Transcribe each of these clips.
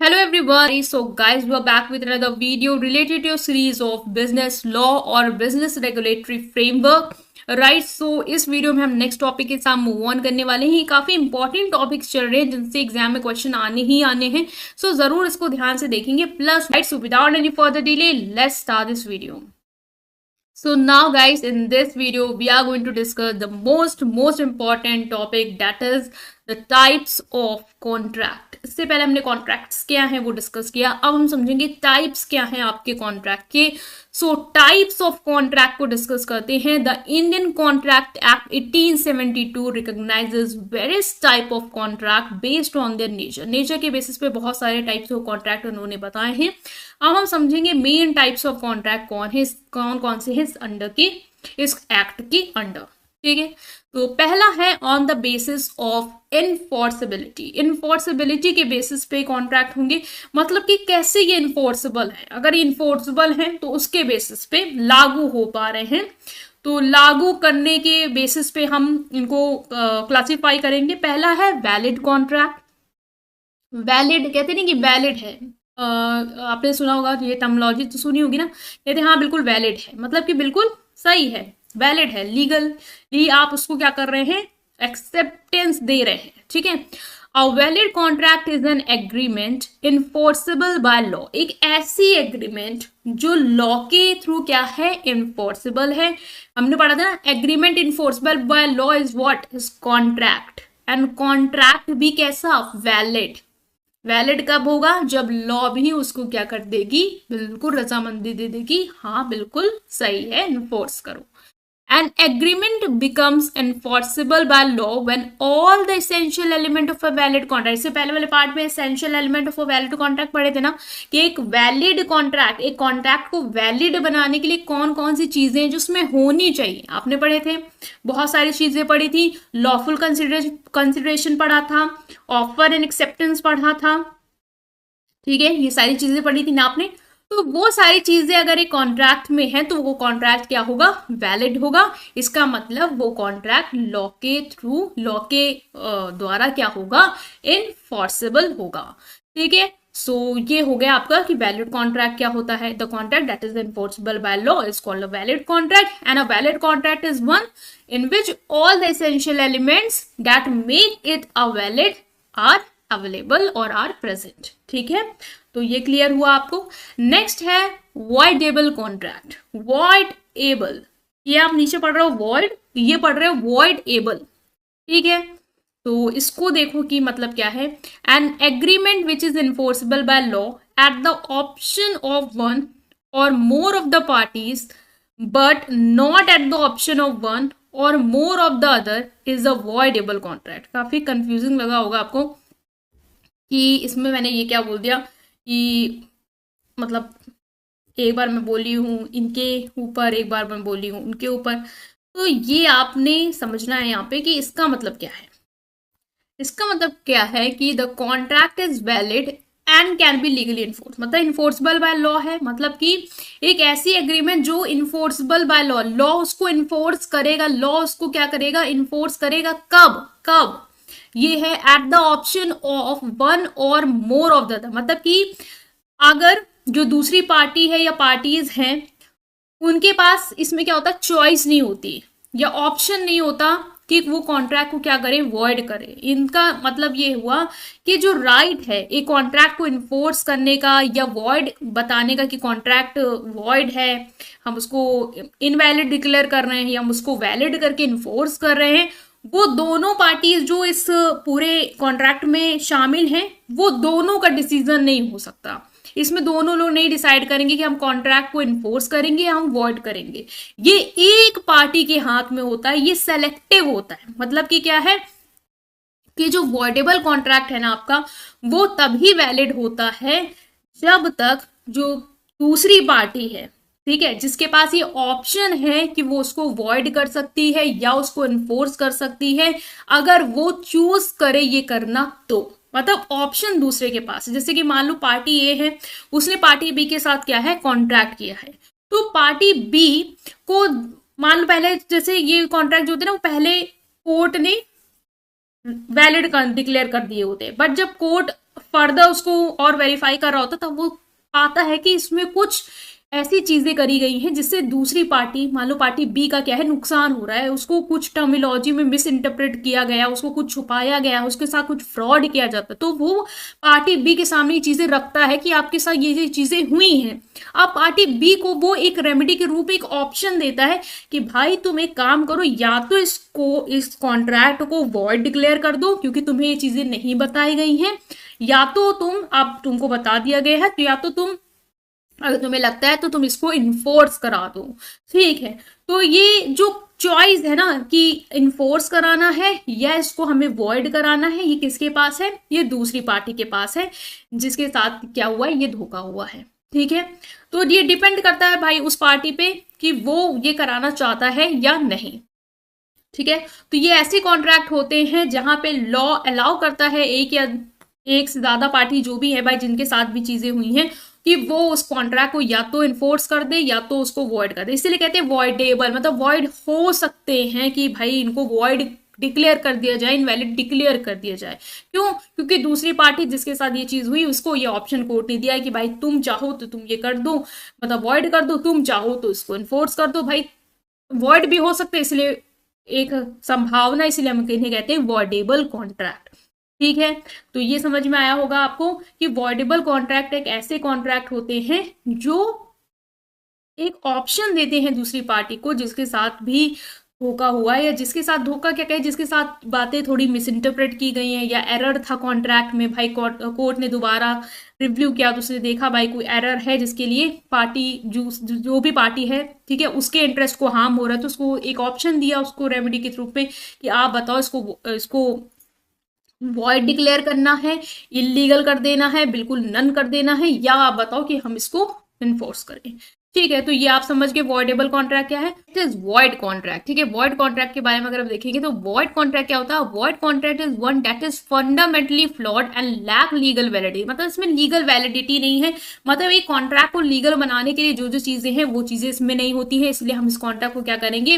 Hello everyone. So guys, we are back with another video related to a series of business law और business regulatory framework. Right so इस video में हम next topic के साथ move on करने वाले हैं। काफी इंपॉर्टेंट टॉपिक्स चल रहे हैं जिनसे एग्जाम में क्वेश्चन आने ही आने हैं। सो जरूर इसको ध्यान से देखेंगे। Plus right so without any further delay let's start this video. So now guys, in this video we are going to discuss the most important topic, that is the types of contract. इससे पहले हमने contracts क्या हैं वो discuss किया। अब हम समझेंगे टाइप्स क्या हैं आपके कॉन्ट्रैक्ट के। सो टाइप्स ऑफ कॉन्ट्रैक्ट को डिस्कस करते हैं। The Indian contract act 1872 recognises various type of contract based on their nature के बेसिस पे बहुत सारे टाइप्स ऑफ कॉन्ट्रैक्ट उन्होंने बताए हैं। अब हम समझेंगे मेन टाइप्स ऑफ कॉन्ट्रैक्ट कौन कौन से हैं इस अंडर के, इस एक्ट के अंडर। ठीक है, तो पहला है ऑन द बेसिस ऑफ इनफोर्सिबिलिटी। इनफोर्सिबिलिटी के बेसिस पे कॉन्ट्रैक्ट होंगे, मतलब कि कैसे ये इनफोर्सिबल है। अगर ये इनफोर्सिबल है तो उसके बेसिस पे लागू हो पा रहे हैं। तो लागू करने के बेसिस पे हम इनको क्लासिफाई करेंगे। पहला है वैलिड कॉन्ट्रैक्ट। वैलिड कहते नहीं कि वैलिड है, आपने सुना होगा, ये टर्मिनोलॉजी तो सुनी होगी ना। कहते हाँ बिल्कुल वैलिड है, मतलब कि बिल्कुल सही है, वैलिड है, लीगली आप उसको क्या कर रहे हैं, एक्सेप्टेंस दे रहे हैं। ठीक है, अ valid contract is an agreement enforceable by law. एक ऐसी एग्रीमेंट जो लॉ के थ्रू क्या है, इन्फोर्सिबल है। हमने पढ़ा था ना, agreement enforceable by law is what, is contract. And contract भी कैसा, वैलिड। वैलिड कब होगा, जब लॉ भी उसको क्या कर देगी, बिल्कुल रजामंदी दे देगी, हाँ बिल्कुल सही है, इन्फोर्स करो। An agreement becomes enforceable by law when all the essential element of a valid contract। इससे पहले वाले पार्ट में essential element of a valid contract पढ़े थे ना, कि एक वैलिड कॉन्ट्रैक्ट, एक कॉन्ट्रैक्ट को वैलिड बनाने के लिए कौन कौन सी चीजें हैं जो उसमें होनी चाहिए, आपने पढ़े थे। बहुत सारी चीजें पढ़ी थी। लॉफुल कंसिडरेशन पढ़ा था, ऑफर एंड एक्सेप्टेंस पढ़ा था। ठीक है, ये सारी चीजें पढ़ी थी ना आपने। तो वो सारी चीजें अगर एक कॉन्ट्रैक्ट में है तो वो कॉन्ट्रैक्ट क्या होगा, वैलिड होगा। इसका मतलब वो कॉन्ट्रैक्ट लॉ के थ्रू, लॉ के द्वारा क्या होगा, इनफोर्सेबल होगा। ठीक है, सो ये हो गया आपका कि वैलिड कॉन्ट्रैक्ट क्या होता है। The contract that is enforceable by law is called a valid contract, and a valid contract is one in which all the essential elements that make it a valid are available or are present. ठीक है, तो ये clear हुआ आपको। Next है voidable contract. Void able, ये आप नीचे पढ़ रहे हो वॉइड, ये पढ़ रहे हो वॉइड एबल। ठीक है, तो इसको देखो कि मतलब क्या है। An agreement which is enforceable by law at the option of one or more of the parties but not at the option of one or more of the other is a voidable contract. काफी confusing लगा होगा आपको कि इसमें मैंने ये क्या बोल दिया, कि मतलब एक बार मैं बोली हूँ इनके ऊपर, एक बार मैं बोली हूँ उनके ऊपर। तो ये आपने समझना है यहाँ पे कि इसका मतलब क्या है। इसका मतलब क्या है कि the contract is valid and can be legally enforce, मतलब इन्फोर्सबल बाय लॉ है। मतलब कि एक ऐसी एग्रीमेंट जो इन्फोर्सबल बाय लॉ, लॉ उसको इन्फोर्स करेगा, लॉ उसको क्या करेगा, इन्फोर्स करेगा। कब कब, ये है eight the option of one or more of the other. मतलब कि अगर जो दूसरी पार्टी है या पार्टीज हैं उनके पास इसमें क्या होता है, चॉइस नहीं होती या ऑप्शन नहीं होता कि वो कॉन्ट्रैक्ट को क्या करे, वॉइड करे। इनका मतलब ये हुआ कि जो राइट है एक कॉन्ट्रैक्ट को इन्फोर्स करने का या वॉइड बताने का कि कॉन्ट्रैक्ट वॉइड है, हम उसको इनवैलिड डिक्लेयर कर रहे हैं या हम उसको वैलिड करके इन्फोर्स कर रहे हैं, वो दोनों पार्टीज जो इस पूरे कॉन्ट्रैक्ट में शामिल हैं वो दोनों का डिसीजन नहीं हो सकता। इसमें दोनों लोग नहीं डिसाइड करेंगे कि हम कॉन्ट्रैक्ट को इन्फोर्स करेंगे या हम वॉइड करेंगे। ये एक पार्टी के हाथ में होता है, ये सेलेक्टिव होता है। मतलब कि क्या है कि जो वॉइडेबल कॉन्ट्रैक्ट है ना आपका, वो तभी वैलिड होता है जब तक जो दूसरी पार्टी है, ठीक है, जिसके पास ये ऑप्शन है कि वो उसको वॉइड कर सकती है या उसको इन्फोर्स कर सकती है, अगर वो चूज करे ये करना तो। मतलब ऑप्शन दूसरे के पास है। जैसे कि मान लो पार्टी ए है, उसने पार्टी बी के साथ क्या है, कॉन्ट्रैक्ट किया है। तो पार्टी बी को मान लो पहले, जैसे ये कॉन्ट्रैक्ट जो होते हैं ना, वो पहले कोर्ट ने वैलिड डिक्लेयर कर दिए होते हैं, बट जब कोर्ट फर्दर उसको और वेरीफाई कर रहा होता तब वो पाता है कि इसमें कुछ ऐसी चीजें करी गई हैं जिससे दूसरी पार्टी, मान लो पार्टी बी का क्या है, नुकसान हो रहा है, उसको कुछ टर्मिनोलॉजी में मिस इंटरप्रेट किया गया, उसको कुछ छुपाया गया, उसके साथ कुछ फ्रॉड किया जाता है, तो वो पार्टी बी के सामने ये चीजें रखता है कि आपके साथ ये चीजें हुई हैं। अब पार्टी बी को वो एक रेमेडी के रूप में एक ऑप्शन देता है कि भाई तुम एक काम करो, या तो इस कॉन्ट्रैक्ट को वॉइड डिक्लेयर कर दो क्योंकि तुम्हें ये चीजें नहीं बताई गई हैं, या तो तुम, अब तुमको बता दिया गया है तो या तो तुम, अगर तुम्हें लगता है तो तुम इसको इन्फोर्स करा दो। ठीक है, तो ये जो चॉइस है ना कि इन्फोर्स कराना है या इसको हमें वॉइड कराना है, ये किसके पास है, ये दूसरी पार्टी के पास है जिसके साथ क्या हुआ है, ये धोखा हुआ है। ठीक है, तो ये डिपेंड करता है भाई उस पार्टी पे कि वो ये कराना चाहता है या नहीं। ठीक है, तो ये ऐसे कॉन्ट्रैक्ट होते हैं जहां पे लॉ अलाउ करता है एक या एक से ज्यादा पार्टी जो भी है भाई जिनके साथ भी चीजें हुई हैं कि वो उस कॉन्ट्रैक्ट को या तो इन्फोर्स कर दे या तो उसको वॉइड कर दे। इसीलिए कहते हैं वॉइडेबल, मतलब वॉइड हो सकते हैं कि भाई इनको वॉइड डिक्लेयर कर दिया जाए, इनवैलिड डिक्लेयर कर दिया जाए। क्यों? क्योंकि दूसरी पार्टी जिसके साथ ये चीज हुई उसको ये ऑप्शन कोर्ट ने दिया है कि भाई तुम चाहो तो तुम ये कर दो, मतलब वॉइड कर दो, तुम चाहो तो इसको इन्फोर्स कर दो। भाई वॉइड भी हो सकते हैं, इसलिए एक संभावना, इसलिए हम इन्हें कहते हैं वॉइडेबल कॉन्ट्रैक्ट। ठीक है, तो ये समझ में आया होगा आपको कि वॉइडेबल कॉन्ट्रैक्ट एक ऐसे कॉन्ट्रैक्ट होते हैं जो एक ऑप्शन देते हैं दूसरी पार्टी को जिसके साथ भी धोखा हुआ है, या जिसके साथ धोखा क्या कहे, जिसके साथ बातें थोड़ी मिस इंटरप्रेट की गई हैं या एरर था कॉन्ट्रैक्ट में। भाई कोर्ट ने दोबारा रिव्यू किया तो उसने देखा भाई कोई एरर है जिसके लिए पार्टी जो भी पार्टी है, ठीक है, उसके इंटरेस्ट को हार्म हो रहा है, तो उसको एक ऑप्शन दिया उसको रेमेडी के रूप में कि आप बताओ इसको वॉइड डिक्लेयर करना है, इलीगल कर देना है, बिल्कुल नन कर देना है, या आप बताओ कि हम इसको इन्फोर्स करें। ठीक है, तो ये आप समझ गए वॉइडेबल कॉन्ट्रैक्ट क्या है। It is void contract. ठीक है, वॉइड कॉन्ट्रैक्ट के बारे में अगर आप देखेंगे तो वॉइड कॉन्ट्रैक्ट क्या होता है, void contract is one that is fundamentally flawed and lack legal validity, मतलब इसमें लीगल वैलिडिटी नहीं है, मतलब एक कॉन्ट्रैक्ट को लीगल बनाने के लिए जो जो चीजें हैं वो चीजें इसमें नहीं होती है, इसलिए हम इस कॉन्ट्रैक्ट को क्या करेंगे,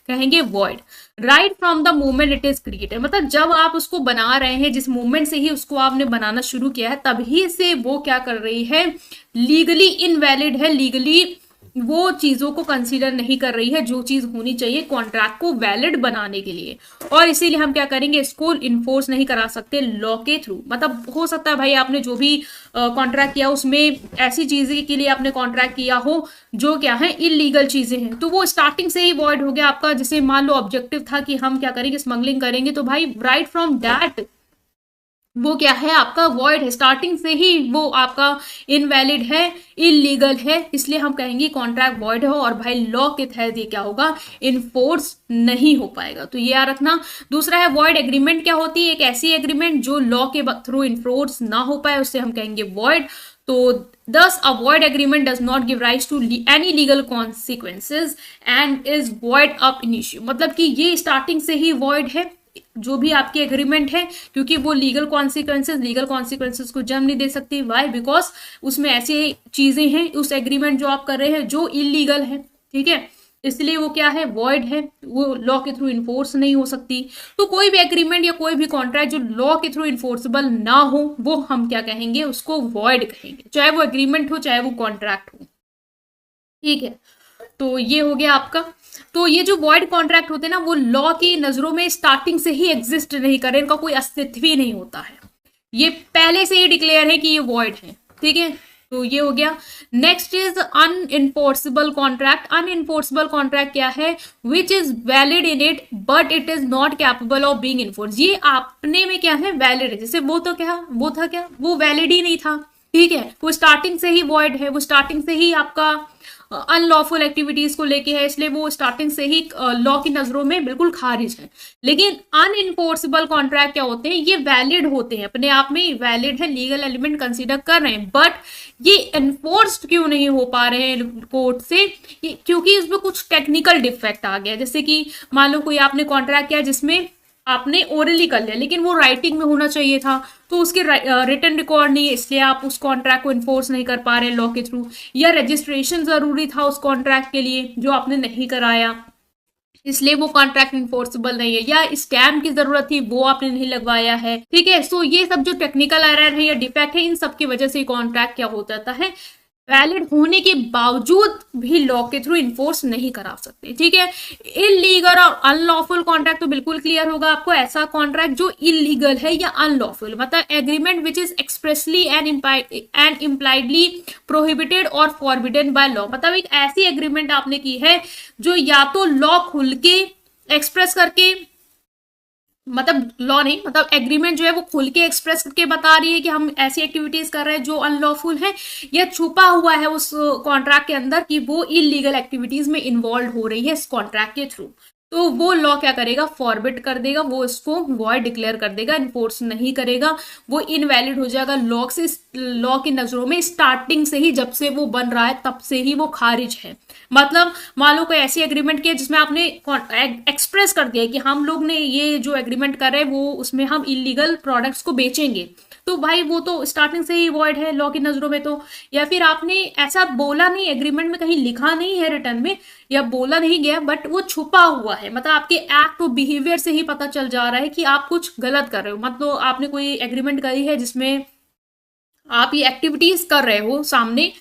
कहेंगे void. Right from the moment it is created, मतलब जब आप उसको बना रहे हैं, जिस मोमेंट से ही उसको आपने बनाना शुरू किया है तभी से वो क्या कर रही है, लीगली इनवैलिड है, लीगली वो चीजों को कंसीडर नहीं कर रही है जो चीज होनी चाहिए कॉन्ट्रैक्ट को वैलिड बनाने के लिए, और इसीलिए हम क्या करेंगे, इसको इन्फोर्स नहीं करा सकते लॉ के थ्रू। मतलब हो सकता है भाई आपने जो भी कॉन्ट्रैक्ट किया उसमें ऐसी चीजें के लिए आपने कॉन्ट्रैक्ट किया हो जो क्या है इलीगल चीजें हैं, तो वो स्टार्टिंग से ही वॉइड हो गया आपका। जैसे मान लो ऑब्जेक्टिव था कि हम क्या करेंगे, स्मगलिंग करेंगे, तो भाई राइट फ्रॉम दैट वो क्या है, आपका वॉइड है, स्टार्टिंग से ही वो आपका इनवैलिड है, इलीगल है, इसलिए हम कहेंगे कॉन्ट्रैक्ट वॉइड हो, और भाई लॉ के तहत ये क्या होगा, इन्फोर्स नहीं हो पाएगा। तो ये याद रखना। दूसरा है वॉइड एग्रीमेंट। क्या होती है, एक ऐसी एग्रीमेंट जो लॉ के थ्रू इन्फोर्स ना हो पाए, उससे हम कहेंगे वॉइड। तो thus a void agreement does not give rise to any legal consequences and is void ab initio, मतलब कि ये स्टार्टिंग से ही void है जो भी आपकी एग्रीमेंट है, क्योंकि वो लीगल कॉन्सिक्वेंसेस को जन्म नहीं दे सकती। वाई? बिकॉज उसमें ऐसी चीजें हैं उस एग्रीमेंट जो आप कर रहे हैं जो इलीगल है। ठीक है, इसलिए वो क्या है, वॉइड है, वो लॉ के थ्रू इन्फोर्स नहीं हो सकती। तो कोई भी एग्रीमेंट या कोई भी कॉन्ट्रैक्ट जो लॉ के थ्रू इन्फोर्सेबल ना हो वो हम क्या कहेंगे, उसको वॉइड कहेंगे, चाहे वो एग्रीमेंट हो चाहे वो कॉन्ट्रैक्ट हो। ठीक है, तो ये हो गया आपका। तो ये जो वॉइड कॉन्ट्रैक्ट होते हैं ना, वो लॉ की नजरों में स्टार्टिंग से ही एग्जिस्ट नहीं कर रहे, इनका कोई अस्तित्व ही नहीं होता है, ये पहले से ही डिक्लेयर है कि ये वॉइड है। ठीक है, तो ये हो गया। Next is unenforceable contract. Unenforceable contract क्या है, which is valid in it but it is not capable of being enforce. ये अपने में क्या है, वैलिड है, जैसे वो तो क्या, वो था क्या, वो वैलिड ही नहीं था। ठीक है, वो स्टार्टिंग से ही वॉइड है, वो स्टार्टिंग से ही आपका अनलॉफुल एक्टिविटीज को लेके है, इसलिए वो स्टार्टिंग से ही लॉ की नजरों में बिल्कुल खारिज है। लेकिन अनइन्फोर्सेबल कॉन्ट्रैक्ट क्या होते हैं, ये वैलिड होते हैं, अपने आप में वैलिड है, लीगल एलिमेंट कंसीडर कर रहे हैं, बट ये एनफोर्स्ड क्यों नहीं हो पा रहे हैं कोर्ट से, क्योंकि इसमें कुछ टेक्निकल डिफेक्ट आ गया। जैसे कि मान लो कोई आपने कॉन्ट्रैक्ट किया जिसमें आपने ओरली कर लिया, लेकिन वो राइटिंग में होना चाहिए था, तो उसके रिटन रिकॉर्ड नहीं है, इसलिए आप उस कॉन्ट्रैक्ट को इन्फोर्स नहीं कर पा रहे लॉ के थ्रू। या रजिस्ट्रेशन जरूरी था उस कॉन्ट्रैक्ट के लिए जो आपने नहीं कराया, इसलिए वो कॉन्ट्रैक्ट इन्फोर्सेबल नहीं है, या स्टैम्प की जरूरत थी वो आपने नहीं लगवाया है, ठीक है। सो ये सब जो टेक्निकल एरर है या डिफेक्ट है, इन सब की वजह से कॉन्ट्रैक्ट क्या हो जाता है, वैलिड होने के बावजूद भी लॉ के थ्रू इन्फोर्स नहीं करा सकते, ठीक है। इलीगल और अनलॉफुल कॉन्ट्रैक्ट तो बिल्कुल क्लियर होगा आपको, ऐसा कॉन्ट्रैक्ट जो इलीगल है या अनलॉफुल, मतलब agreement which is expressly and impliedly prohibited और फॉरबिडन बाय लॉ, मतलब एक ऐसी एग्रीमेंट आपने की है जो या तो लॉ खुल के एक्सप्रेस करके, मतलब लॉ नहीं, मतलब एग्रीमेंट जो है वो खुल के एक्सप्रेस करके बता रही है कि हम ऐसी एक्टिविटीज कर रहे हैं जो अनलॉफुल है, या छुपा हुआ है उस कॉन्ट्रैक्ट के अंदर कि वो इलीगल एक्टिविटीज में इन्वॉल्व हो रही है इस कॉन्ट्रैक्ट के थ्रू, तो वो लॉ क्या करेगा, फॉरबिड कर देगा, वो इसको वॉइड डिक्लेयर कर देगा, इन्फोर्स नहीं करेगा, वो इनवैलिड हो जाएगा लॉ से, लॉ की नजरों में स्टार्टिंग से ही, जब से वो बन रहा है तब से ही वो खारिज है। मतलब मान लो कोई ऐसी एग्रीमेंट किया जिसमें आपने एक्सप्रेस कर दिया कि हम लोग ने ये जो एग्रीमेंट कर रहे हैं वो उसमें हम इलीगल प्रोडक्ट्स को बेचेंगे, तो भाई वो तो स्टार्टिंग से ही वॉइड है लॉ की नजरों में। तो या फिर आपने ऐसा बोला नहीं, एग्रीमेंट में कहीं लिखा नहीं है रिटर्न में, या बोला नहीं गया, बट वो छुपा हुआ है, मतलब आपके एक्ट और बिहेवियर से ही पता चल जा रहा है कि आप कुछ गलत कर रहे हो। मतलब आपने कोई एग्रीमेंट करी है जिसमें आप ये एक्टिविटीज कर रहे हो सामने,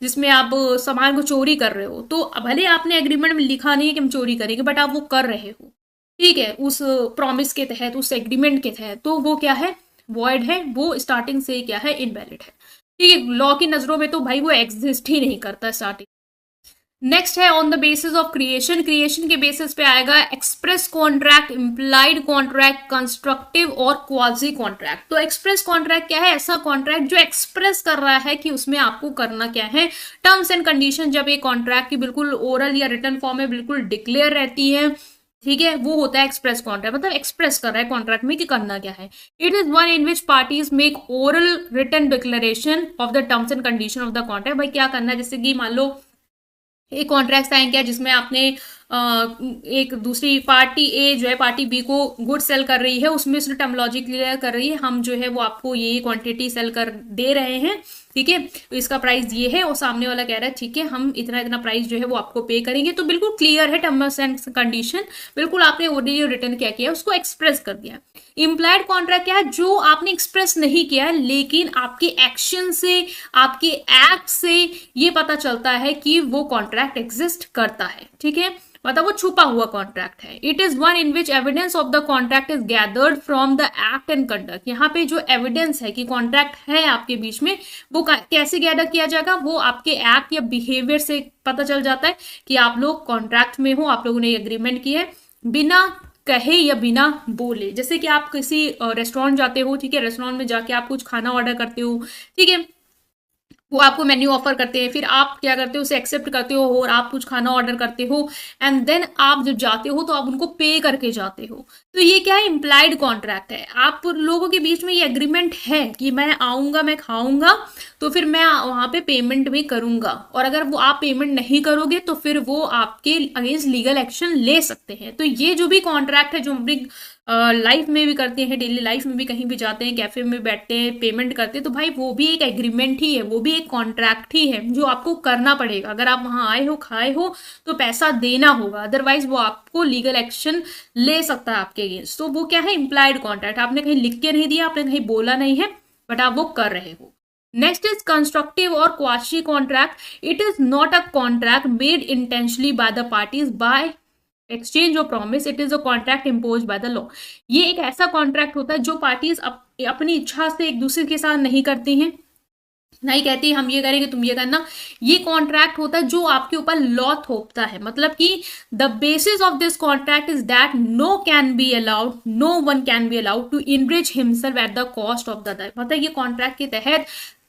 जिसमें आप सामान को चोरी कर रहे हो, तो भले आपने एग्रीमेंट में लिखा नहीं है कि हम चोरी करेंगे, बट आप वो कर रहे हो, ठीक है, उस प्रॉमिस के तहत, उस एग्रीमेंट के तहत, तो वो क्या है, वॉइड है, वो स्टार्टिंग से क्या है, इनवैलिड है, ठीक है। लॉ की नजरों में तो भाई वो एग्जिस्ट ही नहीं करता स्टार्टिंग। नेक्स्ट है on the basis of creation, creation के बेसिस पे आएगा express contract, implied contract, constructive और क्वाजी कॉन्ट्रैक्ट। तो एक्सप्रेस कॉन्ट्रैक्ट क्या है, ऐसा कॉन्ट्रैक्ट जो एक्सप्रेस कर रहा है कि उसमें आपको करना क्या है, टर्म्स एंड कंडीशन जब एक कॉन्ट्रैक्ट की बिल्कुल ओरल या रिटर्न फॉर्म में बिल्कुल डिक्लेयर रहती है, ठीक है, वो होता है एक्सप्रेस कॉन्ट्रैक्ट, मतलब एक्सप्रेस कर रहा है कॉन्ट्रैक्ट में कि करना क्या है। It is one in which parties make oral return declaration of the terms and condition of the contract. भाई क्या करना है, जैसे कि मान लो एक कॉन्ट्रैक्ट साइन किया जिसमें आपने एक दूसरी पार्टी ए जो है पार्टी बी को गुड सेल कर रही है, उसमें उसने टर्मोलॉजी क्लियर कर रही है, हम जो है वो आपको ये क्वांटिटी सेल कर दे रहे हैं, ठीक है, तो इसका प्राइस ये है, और सामने वाला कह रहा है ठीक है हम इतना इतना प्राइस जो है वो आपको पे करेंगे, तो बिल्कुल क्लियर है टर्म्स एंड कंडीशन, बिल्कुल आपने ओरिजिनल रिटर्न क्या किया उसको एक्सप्रेस कर दिया। इम्प्लाइड कॉन्ट्रैक्ट क्या है, जो आपने एक्सप्रेस नहीं किया है लेकिन आपके एक्शन से, आपके एक्ट से ये पता चलता है कि वो कॉन्ट्रैक्ट एग्जिस्ट करता है, ठीक है, मतलब वो छुपा हुआ कॉन्ट्रैक्ट है। It is one in which evidence of the contract is gathered from the act and conduct. यहाँ पे जो एविडेंस है कि कॉन्ट्रैक्ट है आपके बीच में, वो कैसे गैदर किया जाएगा, वो आपके एक्ट या बिहेवियर से पता चल जाता है कि आप लोग कॉन्ट्रैक्ट में हो, आप लोगों ने एग्रीमेंट की है बिना कहे या बिना बोले। जैसे कि आप किसी रेस्टोरेंट जाते हो, ठीक है, रेस्टोरेंट में जाके आप कुछ खाना ऑर्डर करते हो, ठीक है, वो आपको मेन्यू ऑफर करते हैं, फिर आप क्या करते हो उसे एक्सेप्ट करते हो और आप कुछ खाना ऑर्डर करते हो, एंड देन आप जब जाते हो तो आप उनको पे करके जाते हो, तो ये क्या है, इम्प्लाइड कॉन्ट्रैक्ट है। आप लोगों के बीच में ये एग्रीमेंट है कि मैं आऊंगा, मैं खाऊंगा, तो फिर मैं वहां पे पेमेंट भी करूंगा, और अगर वो आप पेमेंट नहीं करोगे तो फिर वो आपके अगेंस्ट लीगल एक्शन ले सकते हैं। तो ये जो भी कॉन्ट्रैक्ट है जो हम अपनी लाइफ में भी करते हैं, डेली लाइफ में भी कहीं भी जाते हैं, कैफे में बैठते हैं, पेमेंट करते हैं, तो भाई वो भी एक एग्रीमेंट ही है, वो भी एक कॉन्ट्रैक्ट ही है जो आपको करना पड़ेगा। अगर आप वहां आए हो, खाए हो, तो पैसा देना होगा, अदरवाइज वो आपको लीगल एक्शन ले सकता है आपके अगेंस्ट। तो वो क्या है, इम्प्लाइड कॉन्ट्रैक्ट, आपने कहीं लिख के नहीं दिया, आपने कहीं बोला नहीं है, बट आप वो कर रहे हो। नेक्स्ट इज कंस्ट्रक्टिव और quasi contract. It is not a contract made intentionally by the parties by exchange of promise, it is a contract impose by the law. ये एक ऐसा कॉन्ट्रैक्ट होता है जो पार्टीज अपनी इच्छा से एक दूसरे के साथ नहीं करती हैं, नहीं कहती हम ये करेंगे तुम ये करना। ये कॉन्ट्रैक्ट होता है जो आपके ऊपर लॉ थोपता है, मतलब कि the basis of this contract is that no can be allowed, no one can be allowed to enrich himself at the cost of the other. मतलब ये कॉन्ट्रैक्ट के तहत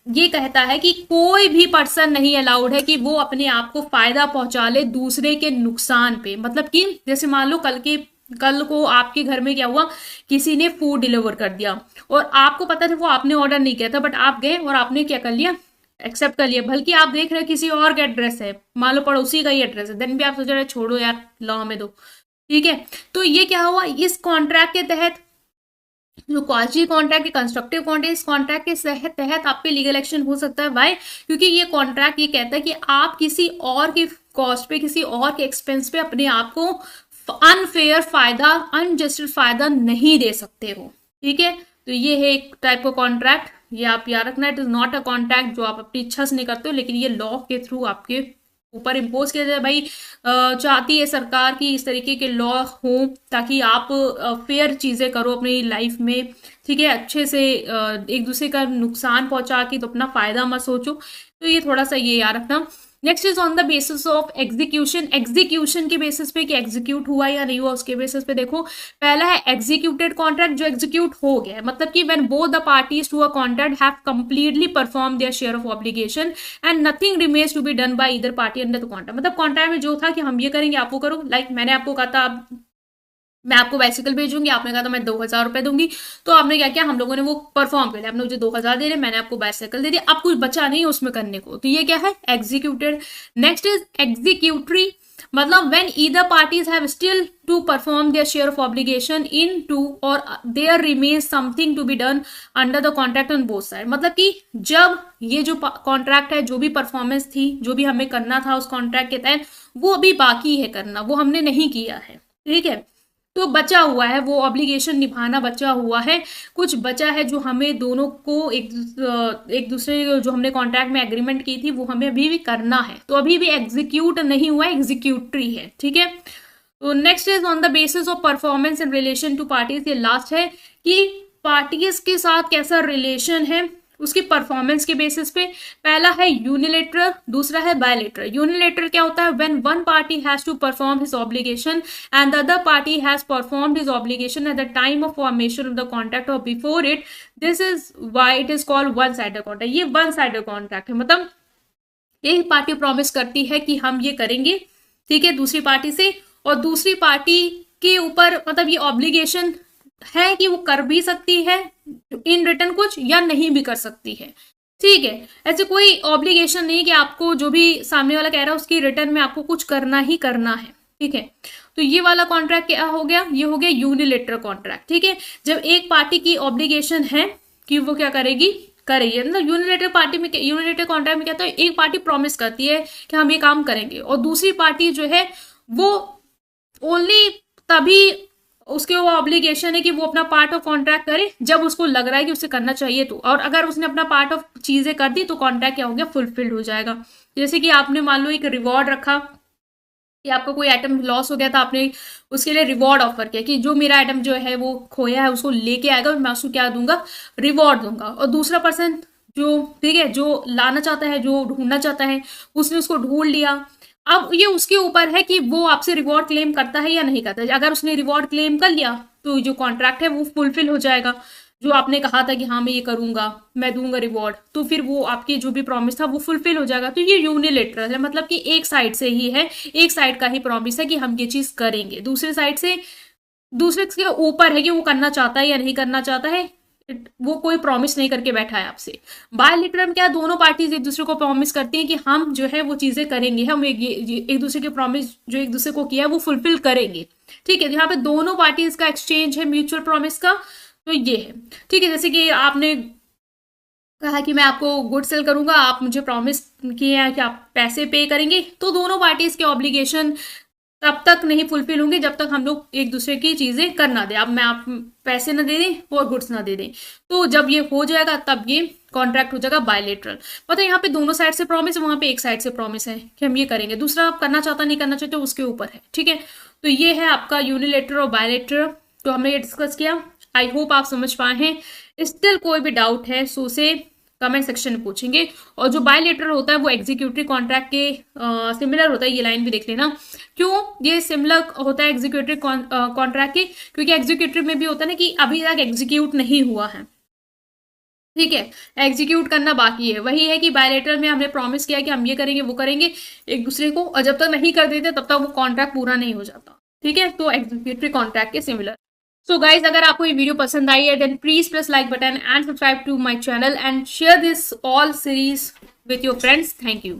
ये कहता है कि कोई भी पर्सन नहीं अलाउड है कि वो अपने आप को फायदा पहुंचा ले दूसरे के नुकसान पे। मतलब कि जैसे मान लो कल को आपके घर में क्या हुआ, किसी ने फूड डिलीवर कर दिया और आपको पता था वो आपने ऑर्डर नहीं किया था, बट आप गए और आपने क्या कर लिया, एक्सेप्ट कर लिया, बल्कि आप देख रहे हो किसी और का एड्रेस है, मान लो पड़ोसी का ही एड्रेस है, देन भी आप सोच रहे छोड़ो यार लाओ में दो, ठीक है। तो ये क्या हुआ, इस कॉन्ट्रैक्ट के तहत जो क्वासी कॉन्ट्रैक्ट, कंस्ट्रक्टिव कॉन्ट्रैक्ट, इस कॉन्ट्रैक्ट के तहत आप पे लीगल एक्शन हो सकता है। वाई, क्योंकि ये कॉन्ट्रैक्ट ये कहता है कि आप किसी और की कॉस्ट पे, किसी और के एक्सपेंस पे अपने आप को अनफेयर फायदा, अनजस्टिड फायदा नहीं दे सकते हो। ठीक है, तो ये है एक टाइप का कॉन्ट्रैक्ट, ये आप याद रखना। It is not a contract जो आप अपनी इच्छा से नहीं करते हो, लेकिन ये लॉ के थ्रू आपके ऊपर इम्पोज किया जाए। भाई चाहती है सरकार की इस तरीके के लॉ हो ताकि आप फेयर चीजें करो अपनी लाइफ में। ठीक है, अच्छे से एक दूसरे का नुकसान पहुंचा के तो अपना फायदा मत सोचो। तो ये थोड़ा सा ये याद रखना। Next is on the basis of execution, execution के बेसिस पे कि एग्जीक्यूट हुआ या नहीं हुआ उसके बेसिस पे देखो। पहला है एग्जीक्यूटेड कॉन्ट्रैक्ट, जो एग्जीक्यूट हो गया, मतलब कि when both the parties to a contract have completely perform their share of obligation and nothing remains to be done by either party under the contract. मतलब कॉन्ट्रैक्ट में जो था कि हम ये करेंगे आप वो करो। लाइक मैंने आपको कहा था मैं आपको बाइसिकल भेजूंगी, आपने कहा था मैं 2000 रुपए दूंगी, तो आपने क्या किया, हम लोगों ने वो परफॉर्म कर लिया, आपने मुझे 2000 दे रहे, मैंने आपको बाइसिकल दे दिया, अब कुछ बचा नहीं उसमें करने को, तो ये क्या है, एग्जीक्यूटेड। नेक्स्ट इज एग्जीक्यूटरी, मतलब when either parties have still to perform their share of obligation in to और there remains something to be done under the contract on both side. मतलब कि जब ये जो कॉन्ट्रैक्ट है, जो भी परफॉर्मेंस थी, जो भी हमें करना था उस कॉन्ट्रैक्ट के तहत, वो अभी बाकी है करना, वो हमने नहीं किया है। ठीक है, तो बचा हुआ है, वो ऑब्लिगेशन निभाना बचा हुआ है, कुछ बचा है जो हमें दोनों को एक दूसरे जो हमने कॉन्ट्रैक्ट में एग्रीमेंट की थी वो हमें अभी भी करना है, तो अभी भी एग्जीक्यूट नहीं हुआ, एग्जीक्यूटरी है। ठीक है, तो next is on the basis of performance in relation to parties, ये लास्ट है कि पार्टीज के साथ कैसा रिलेशन है उसकी परफॉर्मेंस के बेसिस पे। पहला है यूनिलेटरल, दूसरा है बायलेटरल। यूनिलेटरल क्या होता है, when one party has to perform his obligation and the other party has performed his obligation at the time of formation of the contract or before it, this is why it is called one sided contract. ये one sided contract है, मतलब एक party promise करती है कि हम ये करेंगे, ठीक है, दूसरी पार्टी से, और दूसरी पार्टी के ऊपर मतलब ये ऑब्लिगेशन है कि वो कर भी सकती है इन रिटर्न कुछ या नहीं भी कर सकती है। ठीक है, ऐसे कोई ऑब्लिगेशन नहीं कि आपको जो भी सामने वाला कह रहा है उसकी रिटर्न में आपको कुछ करना ही करना है। ठीक है, तो ये वाला कॉन्ट्रैक्ट क्या हो गया, ये हो गया यूनिलेटरल कॉन्ट्रैक्ट। ठीक है, जब एक पार्टी की ऑब्लिगेशन है कि वो क्या करेगी, करेगी, मतलब यूनिलेटरल पार्टी में, यूनिलेटरल कॉन्ट्रैक्ट में क्या होता है, एक पार्टी प्रॉमिस करती है कि हम ये काम करेंगे और दूसरी पार्टी जो है वो ओनली तभी उसके वो ऑब्लिगेशन है कि वो अपना पार्ट ऑफ कॉन्ट्रैक्ट करे जब उसको लग रहा है कि उसे करना चाहिए, तो और अगर उसने अपना पार्ट ऑफ चीजें कर दी तो कॉन्ट्रैक्ट क्या हो गया, फुलफिल्ड हो जाएगा। जैसे कि आपने मान लो एक रिवॉर्ड रखा कि आपका कोई आइटम लॉस हो गया था, आपने उसके लिए रिवॉर्ड ऑफर किया कि जो मेरा आइटम जो है वो खोया है उसको लेके आएगा और मैं उसको क्या दूंगा, रिवॉर्ड दूंगा। और दूसरा पर्सन जो, ठीक है, जो लाना चाहता है, जो ढूंढना चाहता है, उसने उसको ढूंढ लिया। अब ये उसके ऊपर है कि वो आपसे रिवॉर्ड क्लेम करता है या नहीं करता है। अगर उसने रिवॉर्ड क्लेम कर लिया तो जो कॉन्ट्रैक्ट है वो फुलफिल हो जाएगा, जो आपने कहा था कि हाँ मैं ये करूंगा, मैं दूंगा रिवॉर्ड, तो फिर वो आपकी जो भी प्रॉमिस था वो फुलफिल हो जाएगा। तो ये यूनिलेटरल है, मतलब कि एक साइड से ही है, एक साइड का ही प्रॉमिस है कि हम ये चीज करेंगे, दूसरे साइड से, दूसरे के ऊपर है कि वो करना चाहता है या नहीं करना चाहता है, वो कोई प्रॉमिस नहीं करके बैठा है आपसे। बायलैटरल में क्या, दोनों पार्टीज एक दूसरे को प्रॉमिस करती हैं कि हम जो है वो चीजें करेंगे, हम एक दूसरे के प्रॉमिस जो एक दूसरे को किया है वो फुलफिल करेंगे। ठीक है, यहाँ पे दोनों पार्टीज का एक्सचेंज है म्यूचुअल प्रॉमिस का, तो ये है। ठीक है, जैसे कि आपने कहा कि मैं आपको गुड सेल करूंगा, आप मुझे प्रॉमिस किए हैं कि आप पैसे पे करेंगे, तो दोनों पार्टीज के ऑब्लिगेशन तब तक नहीं फुलफिल होंगे जब तक हम लोग एक दूसरे की चीजें कर ना दे। अब मैं आप पैसे ना दे दें और गुड्स ना दे दें, तो जब ये हो जाएगा तब ये कॉन्ट्रैक्ट हो जाएगा बायलेटरल। मतलब यहाँ पे दोनों साइड से प्रॉमिस है, वहां पे एक साइड से प्रॉमिस है कि हम ये करेंगे, दूसरा आप करना चाहता नहीं करना चाहते उसके ऊपर है। ठीक है, तो ये है आपका यूनिलेटरल और बायलेटरल, तो हमने ये डिस्कस किया। आई होप आप समझ पाए हैं। स्टिल कोई भी डाउट है सो से कमेंट सेक्शन में पूछेंगे। और जो बायलेटरल होता है वो एग्जीक्यूटिव कॉन्ट्रैक्ट के सिमिलर होता है, ये लाइन भी देख लेना। क्यों ये सिमिलर होता है एग्जीक्यूटिव कॉन्ट्रैक्ट के, क्योंकि एग्जीक्यूटिव में भी होता है ना कि अभी तक एग्जीक्यूट नहीं हुआ है, ठीक है, एग्जीक्यूट करना बाकी है। वही है कि बायलेटरल में हमने प्रॉमिस किया कि हम ये करेंगे वो करेंगे एक दूसरे को, और जब तक नहीं कर देते तब तक वो कॉन्ट्रैक्ट पूरा नहीं हो जाता। ठीक है, तो एग्जीक्यूटिव कॉन्ट्रैक्ट के सिमिलर। So guys, अगर आपको ये वीडियो पसंद आई है then please press like button and subscribe to my channel and share this all series with your friends. Thank you.